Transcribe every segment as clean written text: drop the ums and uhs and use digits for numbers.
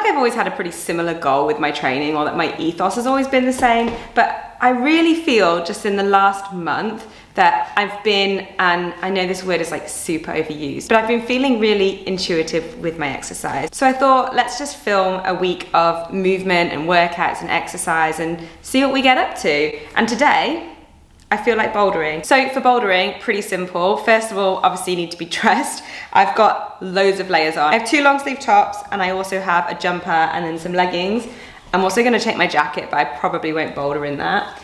like I've always had a pretty similar goal with my training, or that my ethos has always been the same, but I really feel just in the last month that I've been, and I know this word is like super overused, but I've been feeling really intuitive with my exercise. So I thought, let's just film a week of movement and workouts and exercise and see what we get up to. And today, I feel like bouldering. So for bouldering, pretty simple. First of all, obviously you need to be dressed. I've got loads of layers on. I have 2 long sleeve tops, and I also have a jumper and then some leggings. I'm also gonna take my jacket, but I probably won't boulder in that.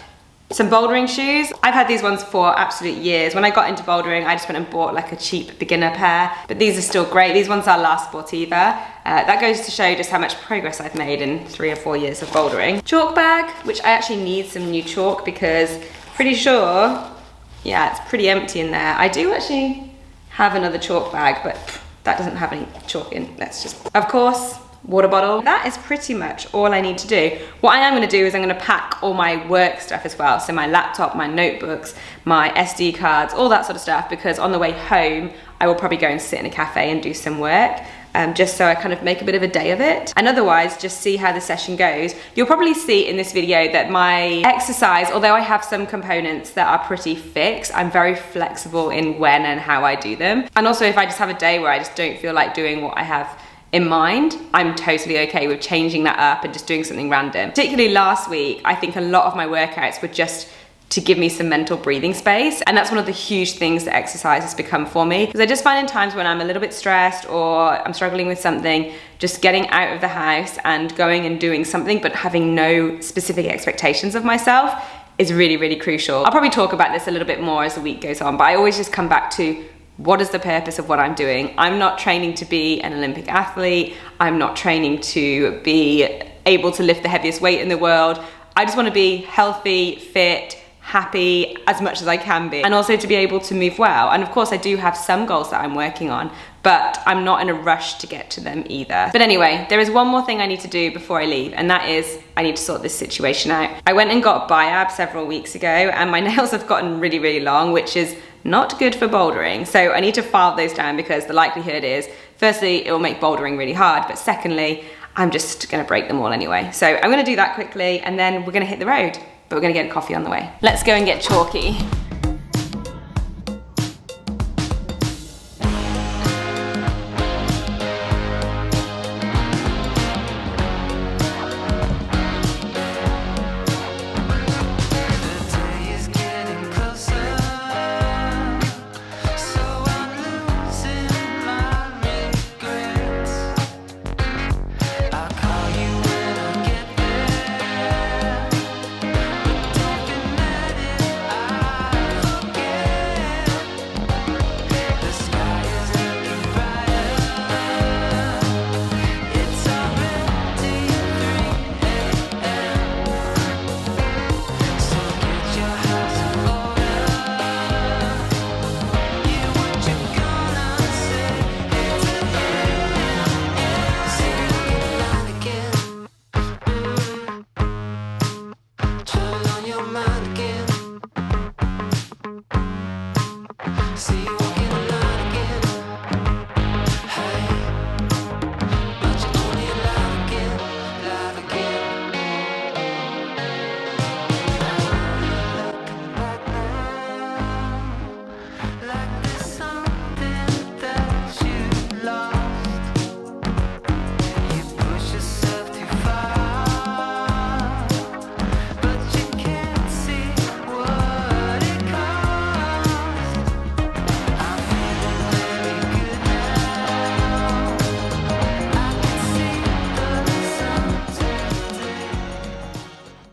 Some bouldering shoes. I've had these ones for absolute years. When I got into bouldering, I just went and bought like a cheap beginner pair, but these are still great. These ones are La Sportiva. That goes to show just how much progress I've made in 3 or 4 years of bouldering. Chalk bag, which I actually need some new chalk because pretty sure, yeah, it's pretty empty in there. I do actually have another chalk bag, but that doesn't have any chalk in. Let's just, of course, water bottle. That is pretty much all I need to do. What I am gonna do is I'm gonna pack all my work stuff as well. So my laptop, my notebooks, my SD cards, all that sort of stuff, because on the way home, I will probably go and sit in a cafe and do some work. Just so I kind of make a bit of a day of it. And otherwise, just see how the session goes. You'll probably see in this video that my exercise, although I have some components that are pretty fixed, I'm very flexible in when and how I do them. And also if I just have a day where I just don't feel like doing what I have in mind, I'm totally okay with changing that up and just doing something random. Particularly last week, I think a lot of my workouts were just to give me some mental breathing space. And that's one of the huge things that exercise has become for me. Because I just find in times when I'm a little bit stressed or I'm struggling with something, just getting out of the house and going and doing something, but having no specific expectations of myself is really, really crucial. I'll probably talk about this a little bit more as the week goes on, but I always just come back to, what is the purpose of what I'm doing? I'm not training to be an Olympic athlete. I'm not training to be able to lift the heaviest weight in the world. I just want to be healthy, fit, happy as much as I can be, and also to be able to move well. And of course I do have some goals that I'm working on, but I'm not in a rush to get to them either. But anyway, there is one more thing I need to do before I leave, and that is I need to sort this situation out. I went and got biab several weeks ago, and my nails have gotten really, really long, which is not good for bouldering. So I need to file those down, because the likelihood is, firstly, it will make bouldering really hard, but secondly, I'm just gonna break them all anyway. So I'm gonna do that quickly, and then we're gonna hit the road. But we're gonna get a coffee on the way. Let's go and get chalky.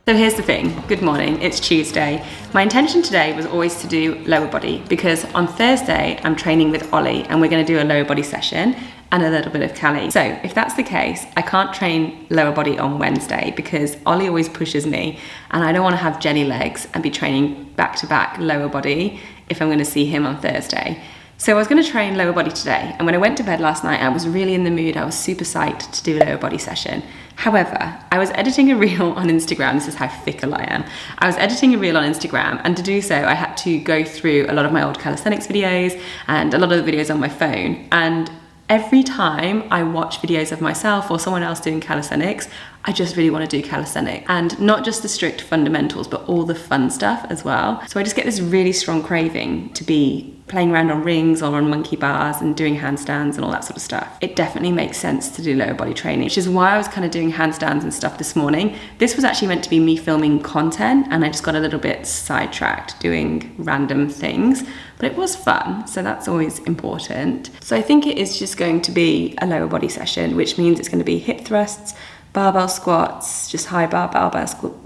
So here's the thing, good morning, it's Tuesday. My intention today was always to do lower body, because on Thursday I'm training with Ollie and we're gonna do a lower body session and a little bit of Cali. So if that's the case, I can't train lower body on Wednesday because Ollie always pushes me and I don't wanna have jelly legs and be training back to back lower body if I'm gonna see him on Thursday. So I was gonna train lower body today, and when I went to bed last night, I was really in the mood, I was super psyched to do a lower body session. However, I was editing a reel on Instagram, this is how fickle I am. I was editing a reel on Instagram, and to do so, I had to go through a lot of my old calisthenics videos and a lot of the videos on my phone. And Every time I watch videos of myself or someone else doing calisthenics, I just really want to do calisthenics, and not just the strict fundamentals, but all the fun stuff as well. So I just get this really strong craving to be playing around on rings or on monkey bars and doing handstands and all that sort of stuff. It definitely makes sense to do lower body training, which is why I was kind of doing handstands and stuff this morning. This was actually meant to be me filming content, and I just got a little bit sidetracked doing random things, but it was fun, so that's always important. So I think it is just going to be a lower body session, which means it's going to be hip thrusts, barbell squats, just high bar barbell squats,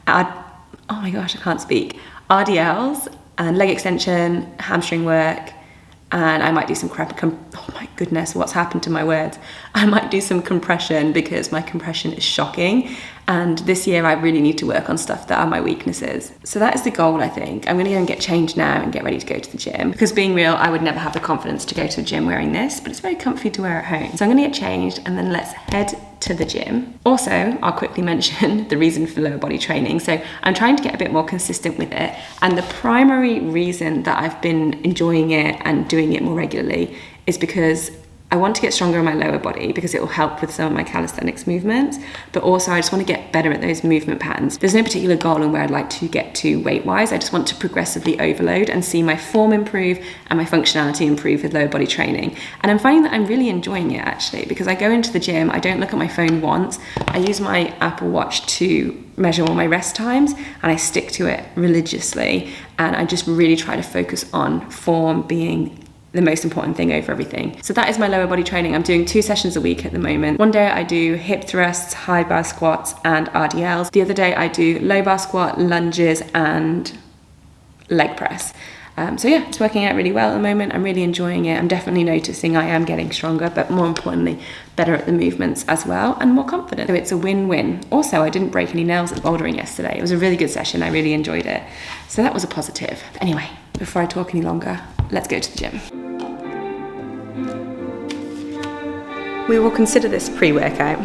oh my gosh, I can't speak, RDLs and leg extension, hamstring work, and I might do some oh my goodness, what's happened to my words? I might do some compression because my compression is shocking, and this year I really need to work on stuff that are my weaknesses. So that is the goal, I think. I'm gonna go and get changed now and get ready to go to the gym, because being real, I would never have the confidence to go to the gym wearing this, but it's very comfy to wear at home. So I'm gonna get changed and then let's head to the gym. Also, I'll quickly mention the reason for lower body training. So I'm trying to get a bit more consistent with it, and the primary reason that I've been enjoying it and doing it more regularly is because I want to get stronger in my lower body, because it will help with some of my calisthenics movements, but also I just want to get better at those movement patterns. There's no particular goal in where I'd like to get to weight-wise. I just want to progressively overload and see my form improve and my functionality improve with lower body training. And I'm finding that I'm really enjoying it, actually, because I go into the gym, I don't look at my phone once, I use my Apple Watch to measure all my rest times, and I stick to it religiously, and I just really try to focus on form being the most important thing over everything. So that is my lower body training. I'm doing 2 sessions a week at the moment. One day I do hip thrusts, high bar squats, and RDLs. The other day I do low bar squat, lunges, and leg press. So yeah, it's working out really well at the moment. I'm really enjoying it. I'm definitely noticing I am getting stronger, but more importantly, better at the movements as well, and more confident. So it's a win-win. Also, I didn't break any nails at bouldering yesterday. It was a really good session. I really enjoyed it. So that was a positive. Anyway, before I talk any longer, let's go to the gym. We will consider this pre-workout.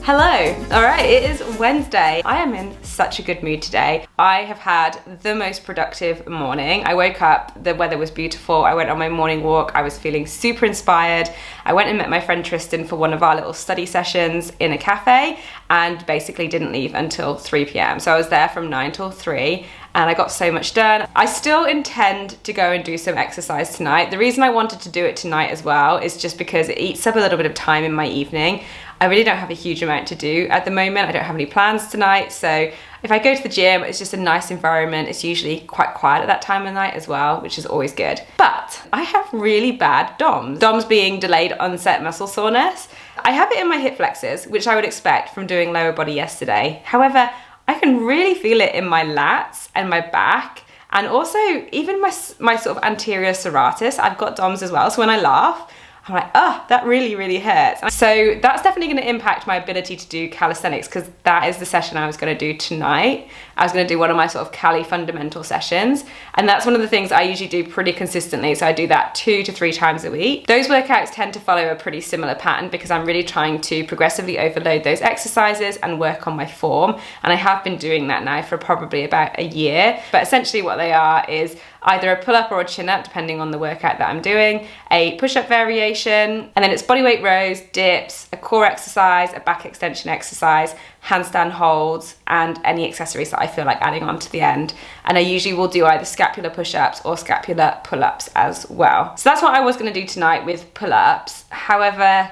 Hello, all right, it is Wednesday. I am in such a good mood today. I have had the most productive morning. I woke up, the weather was beautiful. I went on my morning walk. I was feeling super inspired. I went and met my friend Tristan for one of our little study sessions in a cafe, and basically didn't leave until 3 p.m. So I was there from 9 till 3. And I got so much done. I still intend to go and do some exercise tonight. The reason I wanted to do it tonight as well is just because it eats up a little bit of time in my evening. I really don't have a huge amount to do at the moment. I don't have any plans tonight. So if I go to the gym, it's just a nice environment. It's usually quite quiet at that time of night as well, which is always good. But I have really bad DOMS. DOMS being delayed onset muscle soreness. I have it in my hip flexors, which I would expect from doing lower body yesterday. However, I can really feel it in my lats and my back, and also even my sort of anterior serratus. I've got DOMS as well, so when I laugh, I'm like, oh, that really, really hurts. So that's definitely going to impact my ability to do calisthenics, because that is the session I was going to do tonight. I was going to do one of my sort of Cali fundamental sessions, and that's one of the things I usually do pretty consistently. So I do that 2 to 3 times a week. Those workouts tend to follow a pretty similar pattern, because I'm really trying to progressively overload those exercises and work on my form. And I have been doing that now for probably about a year. But essentially what they are is either a pull-up or a chin-up, depending on the workout that I'm doing, a push-up variation, and then it's bodyweight rows, dips, a core exercise, a back extension exercise, handstand holds, and any accessories that I feel like adding on to the end. And I usually will do either scapular push-ups or scapular pull-ups as well. So that's what I was going to do tonight with pull-ups. However,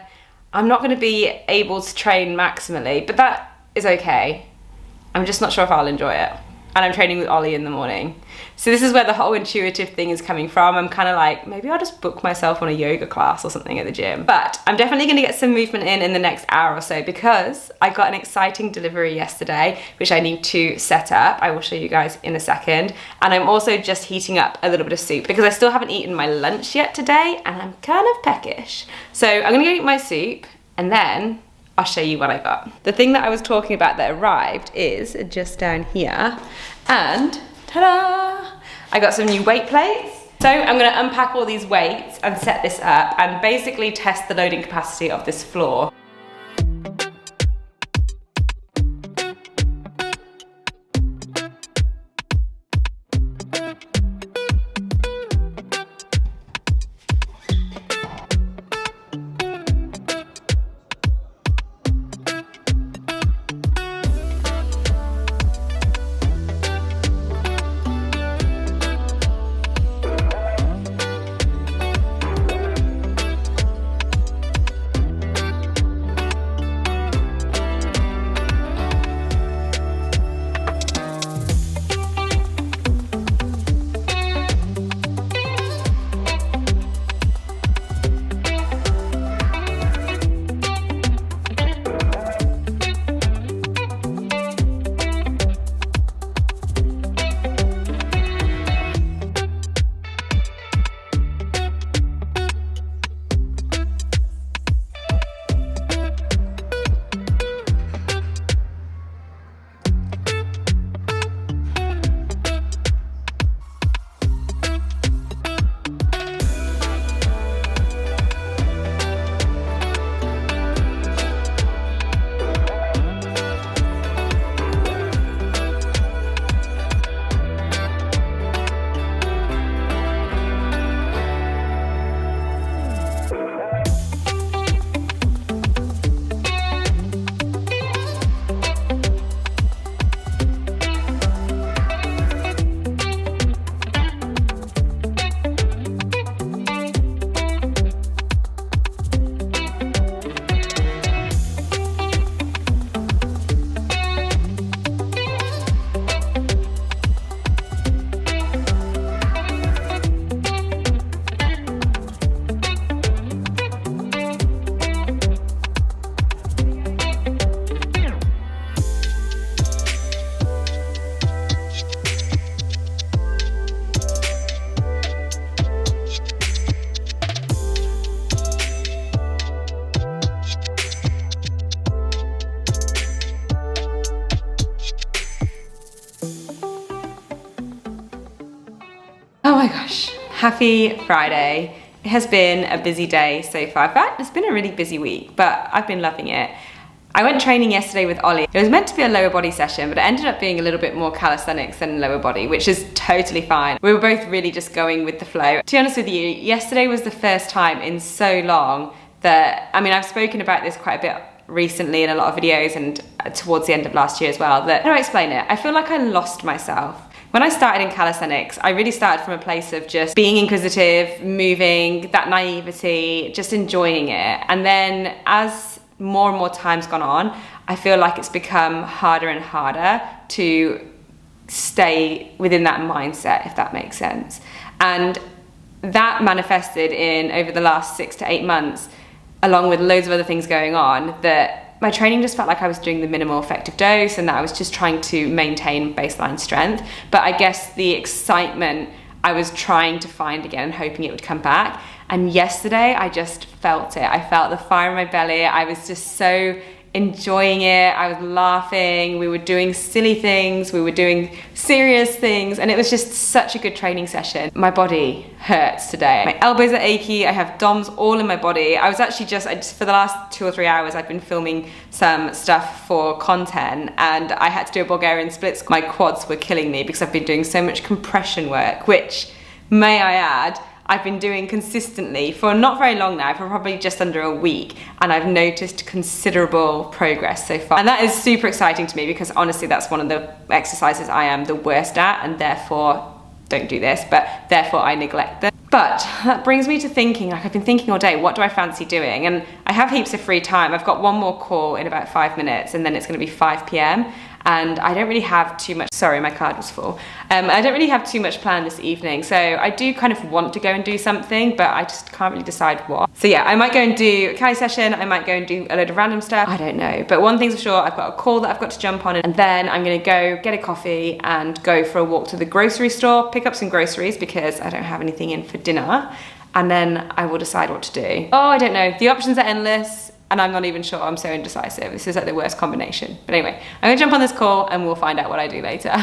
I'm not going to be able to train maximally, but that is okay. I'm just not sure if I'll enjoy it. And I'm training with Ollie in the morning. So this is where the whole intuitive thing is coming from. I'm kind of like, maybe I'll just book myself on a yoga class or something at the gym. But I'm definitely going to get some movement in the next hour or so, because I got an exciting delivery yesterday, which I need to set up. I will show you guys in a second. And I'm also just heating up a little bit of soup because I still haven't eaten my lunch yet today and I'm kind of peckish. So I'm going to go eat my soup and then I'll show you what I got. The thing that I was talking about that arrived is just down here, and ta-da! I got some new weight plates. So I'm gonna unpack all these weights and set this up and basically test the loading capacity of this floor. Oh my gosh, happy Friday. It has been a busy day so far. In fact, it's been a really busy week, but I've been loving it. I went training yesterday with Ollie. It was meant to be a lower body session, but it ended up being a little bit more calisthenics than lower body, which is totally fine. We were both really just going with the flow. To be honest with you, yesterday was the first time in so long that, I mean, I've spoken about this quite a bit recently in a lot of videos and towards the end of last year as well, that, how do I explain it? I feel like I lost myself. When I started in calisthenics, I really started from a place of just being inquisitive, moving, that naivety, just enjoying it. And then as more and more time's gone on, I feel like it's become harder and harder to stay within that mindset, if that makes sense. And that manifested in, over the last 6 to 8 months, along with loads of other things going on, that my training just felt like I was doing the minimal effective dose and that I was just trying to maintain baseline strength. But I guess the excitement I was trying to find again, hoping it would come back. And yesterday I just felt it. I felt the fire in my belly. I was just so enjoying it. I was laughing. We were doing silly things. We were doing serious things. And it was just such a good training session. My body hurts today. My elbows are achy. I have DOMs all in my body. I was actually for the last 2 or 3 hours, I've been filming some stuff for content and I had to do a Bulgarian splits. My quads were killing me because I've been doing so much compression work, which may I add, I've been doing consistently for not very long now, for probably just under a week, and I've noticed considerable progress so far. And that is super exciting to me because honestly, that's one of the exercises I am the worst at, and therefore, don't do this, but therefore I neglect them. But that brings me to thinking, like I've been thinking all day, what do I fancy doing? And I have heaps of free time. I've got one more call in about 5 minutes and then it's gonna be 5 p.m. and I don't really have too much, sorry, my card was full. I don't really have too much planned this evening. So I do kind of want to go and do something, but I just can't really decide what. So yeah, I might go and do a Cali session. I might go and do a load of random stuff. I don't know. But one thing's for sure, I've got a call that I've got to jump on, and then I'm gonna go get a coffee and go for a walk to the grocery store, pick up some groceries because I don't have anything in for dinner. And then I will decide what to do. Oh, I don't know. The options are endless. And I'm not even sure, I'm so indecisive. This is like the worst combination. But anyway, I'm gonna jump on this call and we'll find out what I do later.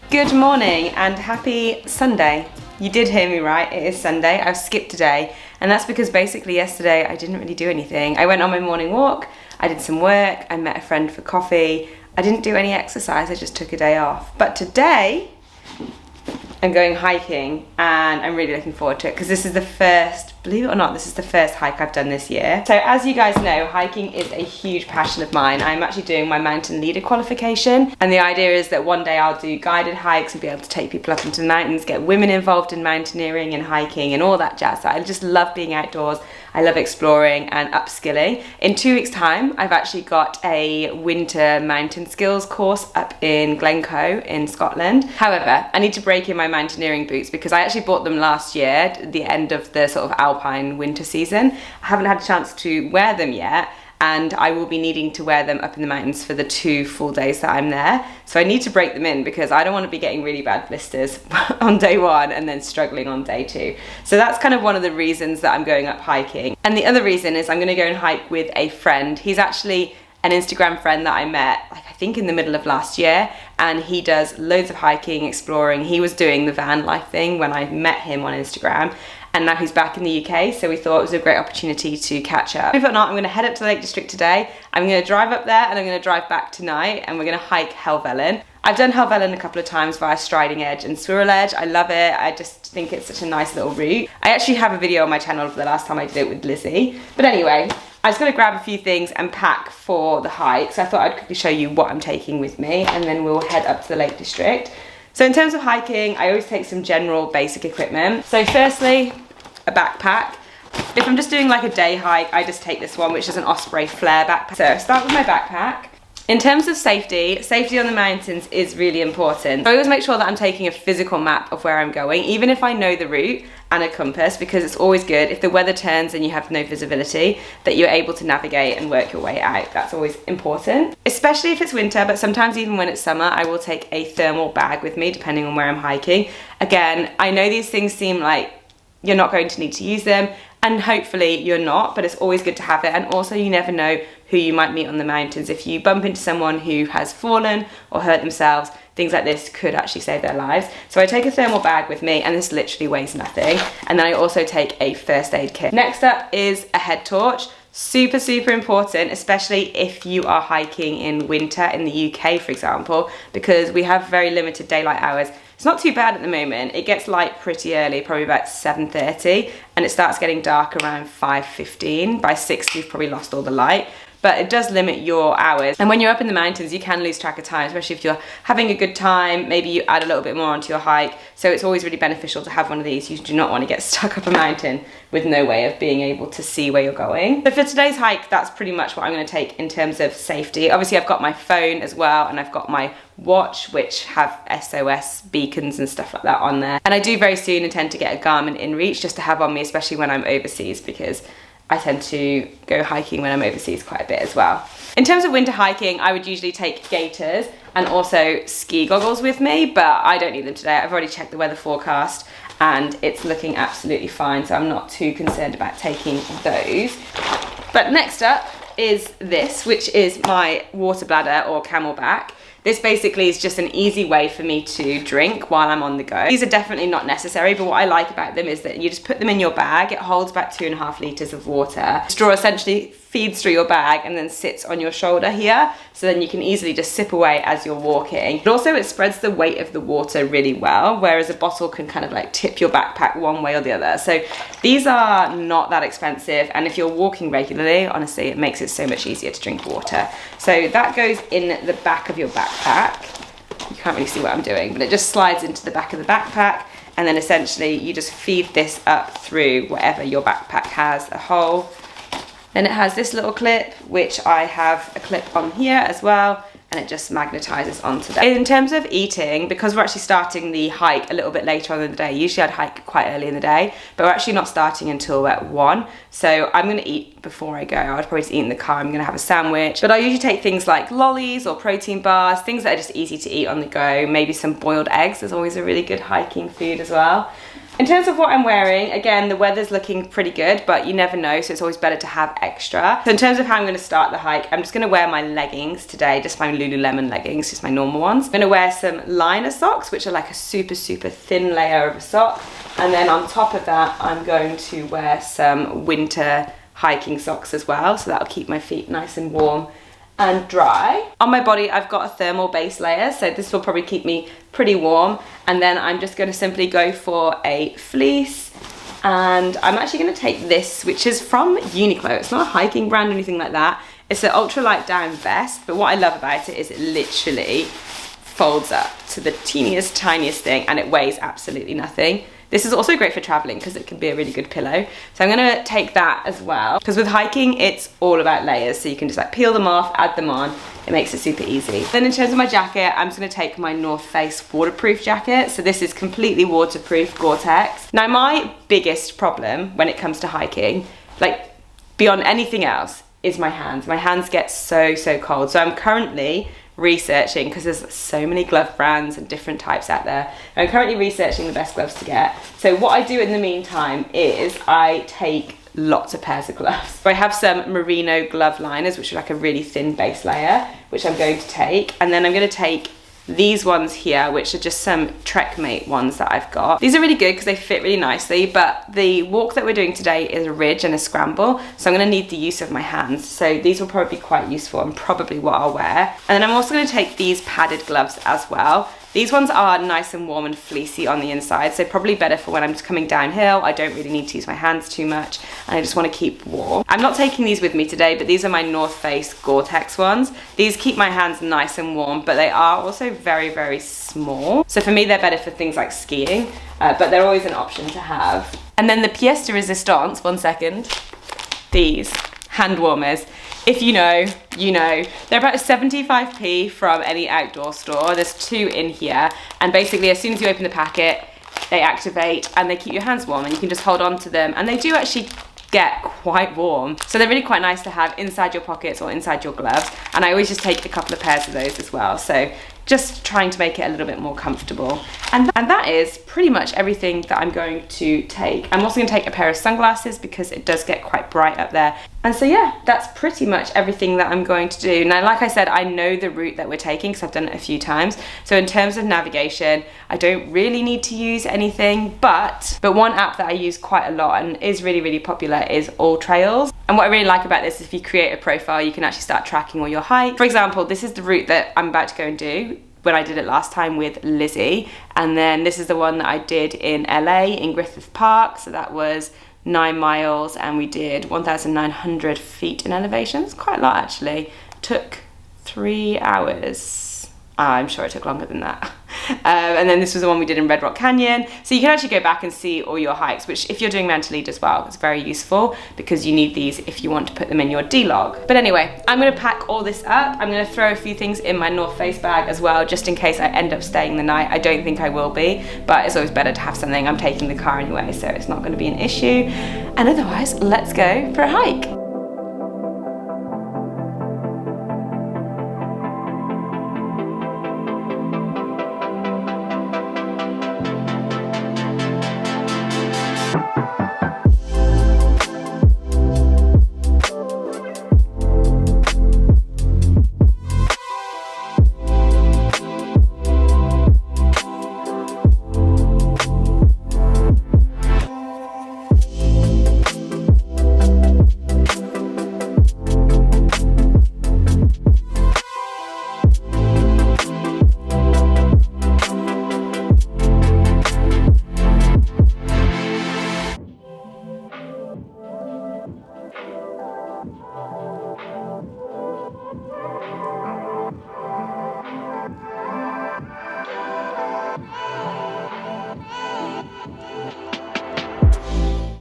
Good morning and happy Sunday. You did hear me right, it is Sunday. I've skipped a day, and that's because basically yesterday I didn't really do anything. I went on my morning walk, I did some work, I met a friend for coffee. I didn't do any exercise, I just took a day off. But today, I'm going hiking and I'm really looking forward to it because this is the first, believe it or not, this is the first hike I've done this year. So as you guys know, hiking is a huge passion of mine. I'm actually doing my mountain leader qualification, and the idea is that one day I'll do guided hikes and be able to take people up into the mountains, get women involved in mountaineering and hiking and all that jazz. I just love being outdoors. I love exploring and upskilling. In 2 weeks' time, I've actually got a winter mountain skills course up in Glencoe in Scotland. However, I need to break in my mountaineering boots because I actually bought them last year at the end of the sort of alpine winter season. I haven't had a chance to wear them yet, and I will be needing to wear them up in the mountains for the 2 full days that I'm there. So I need to break them in because I don't want to be getting really bad blisters on day 1 and then struggling on day 2. So that's kind of one of the reasons that I'm going up hiking. And the other reason is I'm going to go and hike with a friend. He's actually an Instagram friend that I met, like I think in the middle of last year, and he does loads of hiking, exploring. He was doing the van life thing when I met him on Instagram, and now he's back in the UK, so we thought it was a great opportunity to catch up. If not, I'm gonna head up to the Lake District today. I'm gonna drive up there and I'm gonna drive back tonight, and we're gonna hike Helvellyn. I've done Helvellyn a couple of times via Striding Edge and Swirl Edge. I love it. I just think it's such a nice little route. I actually have a video on my channel of the last time I did it with Lizzie. But anyway, I was gonna grab a few things and pack for the hike, so I thought I'd quickly show you what I'm taking with me, and then we'll head up to the Lake District. So in terms of hiking, I always take some general basic equipment. So firstly, a backpack. If I'm just doing like a day hike, I just take this one, which is an Osprey Flare backpack. So I start with my backpack. In terms of safety on the mountains is really important. So I always make sure that I'm taking a physical map of where I'm going, even if I know the route, and a compass, because it's always good if the weather turns and you have no visibility, that you're able to navigate and work your way out. That's always important, especially if it's winter, but sometimes even when it's summer, I will take a thermal bag with me, depending on where I'm hiking. Again, I know these things seem like you're not going to need to use them, and hopefully you're not, but it's always good to have it. And also, you never know who you might meet on the mountains. If you bump into someone who has fallen or hurt themselves, things like this could actually save their lives. So I take a thermal bag with me, and this literally weighs nothing. And then I also take a first aid kit. Next up is a head torch. Super, super important, especially if you are hiking in winter in the UK, for example, because we have very limited daylight hours. It's not too bad at the moment. It gets light pretty early, probably about 7:30, and it starts getting dark around 5:15. By 6, you've probably lost all the light. But it does limit your hours. And when you're up in the mountains, you can lose track of time, especially if you're having a good time. Maybe you add a little bit more onto your hike. So it's always really beneficial to have one of these. You do not want to get stuck up a mountain with no way of being able to see where you're going. So for today's hike, that's pretty much what I'm going to take in terms of safety. Obviously, I've got my phone as well, and I've got my watch, which have SOS beacons and stuff like that on there. And I do very soon intend to get a Garmin InReach just to have on me, especially when I'm overseas, because I tend to go hiking when I'm overseas quite a bit as well. In terms of winter hiking, I would usually take gaiters and also ski goggles with me, but I don't need them today. I've already checked the weather forecast and it's looking absolutely fine, so I'm not too concerned about taking those. But next up is this, which is my water bladder or Camelback. This basically is just an easy way for me to drink while I'm on the go. These are definitely not necessary, but what I like about them is that you just put them in your bag. It holds about 2.5 litres of water. The straw essentially feeds through your bag and then sits on your shoulder here, so then you can easily just sip away as you're walking. But also it spreads the weight of the water really well, whereas a bottle can kind of like tip your backpack one way or the other. So these are not that expensive, and if you're walking regularly, honestly, it makes it so much easier to drink water. So that goes in the back of your backpack. You can't really see what I'm doing, but it just slides into the back of the backpack, and then essentially you just feed this up through whatever your backpack has, a hole. Then it has this little clip, which I have a clip on here as well, and it just magnetizes onto that. In terms of eating, because we're actually starting the hike a little bit later on in the day, usually I'd hike quite early in the day, but we're actually not starting until at 1, so I'm gonna eat before I go. I'd probably just eat in the car. I'm gonna have a sandwich, but I usually take things like lollies or protein bars, things that are just easy to eat on the go, maybe some boiled eggs. There's always a really good hiking food as well. In terms of what I'm wearing, again, the weather's looking pretty good, but you never know, so it's always better to have extra. So in terms of how I'm gonna start the hike, I'm just gonna wear my leggings today, just my Lululemon leggings, just my normal ones. I'm gonna wear some liner socks, which are like a super, super thin layer of a sock. And then on top of that, I'm going to wear some winter hiking socks as well, so that'll keep my feet nice and warm and dry. On my body, I've got a thermal base layer, so this will probably keep me pretty warm. And then I'm just gonna simply go for a fleece, and I'm actually gonna take this, which is from Uniqlo. It's not a hiking brand or anything like that. It's an ultralight down vest, but what I love about it is it literally folds up to the teeniest, tiniest thing, and it weighs absolutely nothing. This is also great for traveling because it can be a really good pillow. So I'm gonna take that as well, because with hiking, it's all about layers. So you can just like peel them off, add them on. It makes it super easy. Then in terms of my jacket, I'm just gonna take my North Face waterproof jacket. So this is completely waterproof, Gore-Tex. Now my biggest problem when it comes to hiking, like beyond anything else, is my hands. My hands get so, so cold. So I'm currently researching, because there's so many glove brands and different types out there. I'm currently researching the best gloves to get. So what I do in the meantime is I take lots of pairs of gloves. So I have some merino glove liners, which are like a really thin base layer, which I'm going to take. And then I'm going to take these ones here, which are just some Trekmate ones that I've got. These are really good because they fit really nicely, but the walk that we're doing today is a ridge and a scramble, so I'm gonna need the use of my hands. So these will probably be quite useful and probably what I'll wear. And then I'm also gonna take these padded gloves as well. These ones are nice and warm and fleecy on the inside, so probably better for when I'm just coming downhill. I don't really need to use my hands too much, and I just want to keep warm. I'm not taking these with me today, but these are my North Face Gore-Tex ones. These keep my hands nice and warm, but they are also very, very small. So for me, they're better for things like skiing, but they're always an option to have. And then the pièce de résistance, one second, these hand warmers. If you know, you know. They're about 75p from any outdoor store. There's 2 in here, and basically as soon as you open the packet, they activate and they keep your hands warm, and you can just hold on to them, and they do actually get quite warm. So they're really quite nice to have inside your pockets or inside your gloves, and I always just take a couple of pairs of those as well. So just trying to make it a little bit more comfortable. And that is pretty much everything that I'm going to take. I'm also going to take a pair of sunglasses because it does get quite bright up there. And so yeah, that's pretty much everything that I'm going to do. Now, like I said, I know the route that we're taking because I've done it a few times. So in terms of navigation, I don't really need to use anything, but one app that I use quite a lot and is really, really popular is All Trails. And what I really like about this is if you create a profile, you can actually start tracking all your hikes. For example, this is the route that I'm about to go and do when I did it last time with Lizzie. And then this is the one that I did in LA in Griffith Park. So that was 9 miles and we did 1,900 feet in elevation. It's quite a lot actually. Took 3 hours. I'm sure it took longer than that. And then this was the one we did in Red Rock Canyon. So you can actually go back and see all your hikes, which if you're doing mental lead as well, it's very useful because you need these if you want to put them in your D-log. But anyway, I'm gonna pack all this up. I'm gonna throw a few things in my North Face bag as well, just in case I end up staying the night. I don't think I will be, but it's always better to have something. I'm taking the car anyway, so it's not gonna be an issue. And otherwise, let's go for a hike.